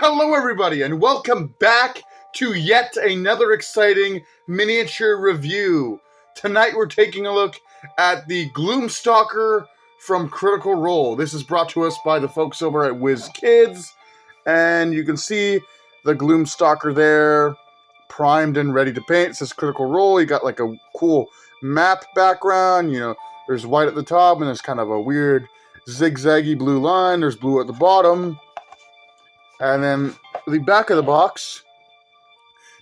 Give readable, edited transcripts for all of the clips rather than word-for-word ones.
Hello everybody and welcome back to yet another exciting miniature review. Tonight we're taking a look at the Gloomstalker from Critical Role. This is brought to us by the folks over at WizKids, and you can see the Gloomstalker there, primed and ready to paint. It says Critical Role. You got like a cool map background, there's white at the top and there's kind of a weird zigzaggy blue line. There's blue at the bottom. And then the back of the box,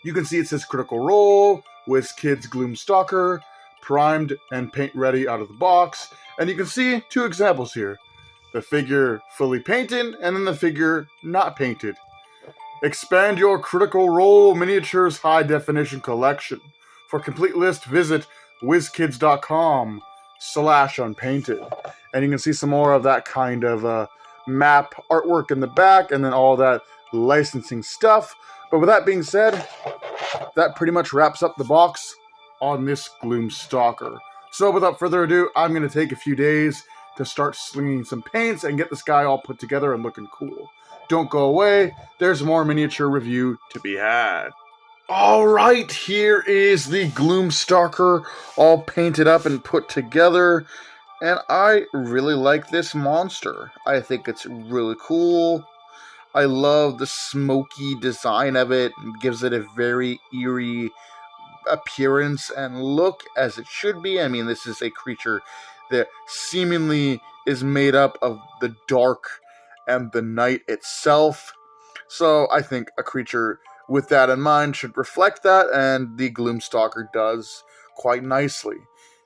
you can see it says Critical Role, WizKids Gloomstalker, primed and paint ready out of the box. And you can see two examples here. The figure fully painted, and then the figure not painted. Expand your Critical Role Miniatures High Definition Collection. For complete list, visit wizkids.com/unpainted. And you can see some more of that kind of map artwork in the back, and then all that licensing stuff. But with that being said, that pretty much wraps up the box on this Gloomstalker. So without further ado, I'm going to take a few days to start slinging some paints and get this guy all put together and looking cool. Don't go away, there's more miniature review to be had. Alright, here is the Gloomstalker all painted up and put together. And I really like this monster. I think it's really cool. I love the smoky design of it. It gives it a very eerie appearance and look, as it should be. I mean, this is a creature that seemingly is made up of the dark and the night itself. So I think a creature with that in mind should reflect that, and the Gloomstalker does quite nicely.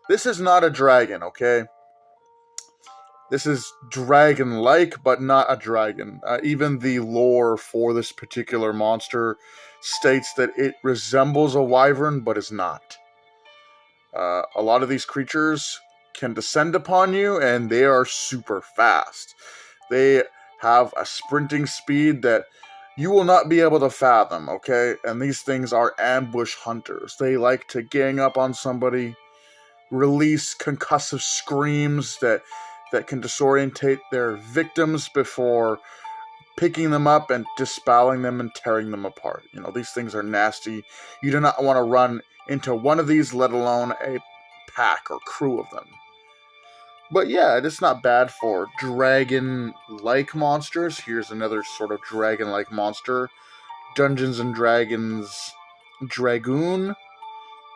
This is not a dragon, okay? This is dragon-like, but not a dragon. Even the lore for this particular monster states that it resembles a wyvern, but is not. A lot of these creatures can descend upon you, and they are super fast. They have a sprinting speed that you will not be able to fathom, okay? And these things are ambush hunters. They like to gang up on somebody, release concussive screams that can disorientate their victims before picking them up and dispaling them and tearing them apart. These things are nasty. You do not want to run into one of these, let alone a pack or crew of them. But yeah, it's not bad for dragon-like monsters. Here's another sort of dragon-like monster. Dungeons and Dragons Dragoon.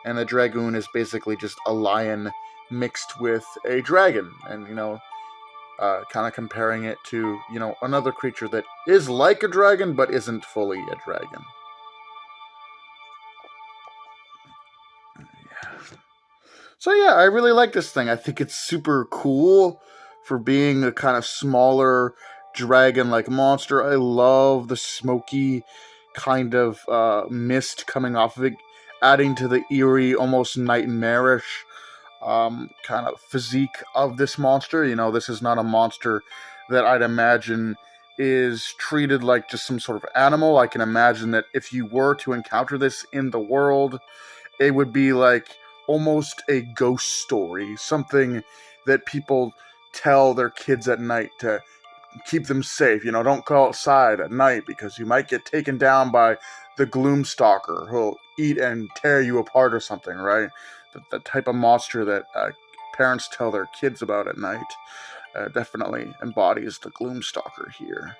And a dragoon is basically just a lion mixed with a dragon, and kind of comparing it to another creature that is like a dragon but isn't fully a dragon. So yeah, I really like this thing. I think it's super cool for being a kind of smaller dragon-like monster. I love the smoky kind of mist coming off of it, adding to the eerie, almost nightmarish kind of physique of this monster. This is not a monster that I'd imagine is treated like just some sort of animal. I can imagine that if you were to encounter this in the world, it would be like almost a ghost story, something that people tell their kids at night to keep them safe. Don't go outside at night because you might get taken down by the Gloomstalker who'll eat and tear you apart or something, right? The type of monster that parents tell their kids about at night definitely embodies the Gloomstalker here.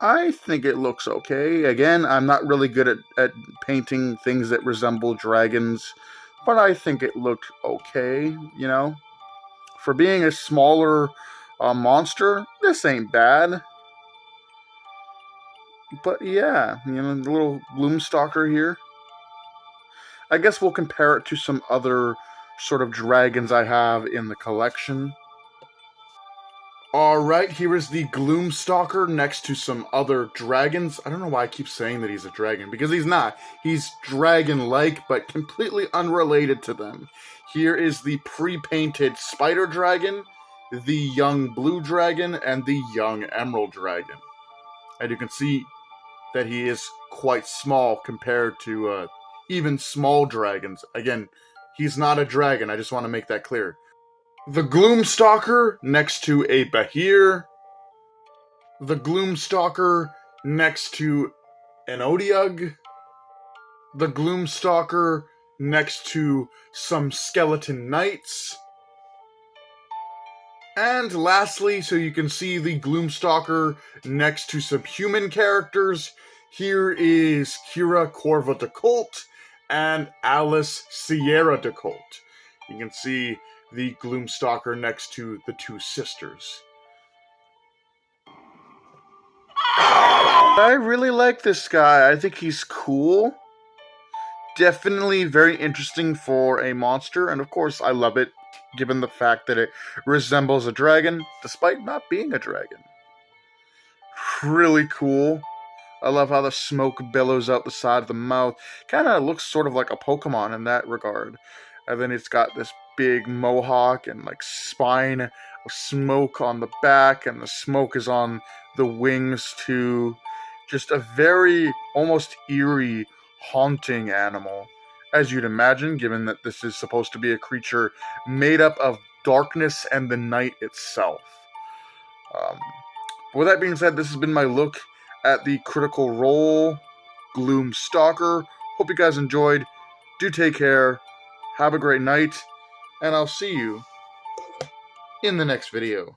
I think it looks okay. Again, I'm not really good at painting things that resemble dragons, but I think it looked okay, For being a smaller monster, this ain't bad. But yeah, the little Gloomstalker here. I guess we'll compare it to some other sort of dragons I have in the collection. Alright, here is the Gloomstalker next to some other dragons. I don't know why I keep saying that he's a dragon, because he's not. He's dragon-like, but completely unrelated to them. Here is the pre-painted spider dragon, the young blue dragon, and the young emerald dragon. And you can see that he is quite small compared to even small dragons. Again, he's not a dragon, I just want to make that clear. The Gloomstalker next to a Bahir. The Gloomstalker next to an Odiug. The Gloomstalker next to some skeleton knights. And lastly, so you can see the Gloomstalker next to some human characters, here is Kira Corva de Colt and Alice Sierra de Colt. You can see the Gloomstalker next to the two sisters. I really like this guy. I think he's cool. Definitely very interesting for a monster, and of course I love it, given the fact that it resembles a dragon, despite not being a dragon. Really cool. I love how the smoke billows out the side of the mouth. Kind of looks sort of like a Pokemon in that regard. And then it's got this big mohawk and like spine of smoke on the back, and the smoke is on the wings too. Just a very almost eerie, haunting animal, as you'd imagine, given that this is supposed to be a creature made up of darkness and the night itself. With that being said, this has been my look at the Critical Role Gloomstalker. Hope you guys enjoyed. Do take care. Have a great night, and I'll see you in the next video.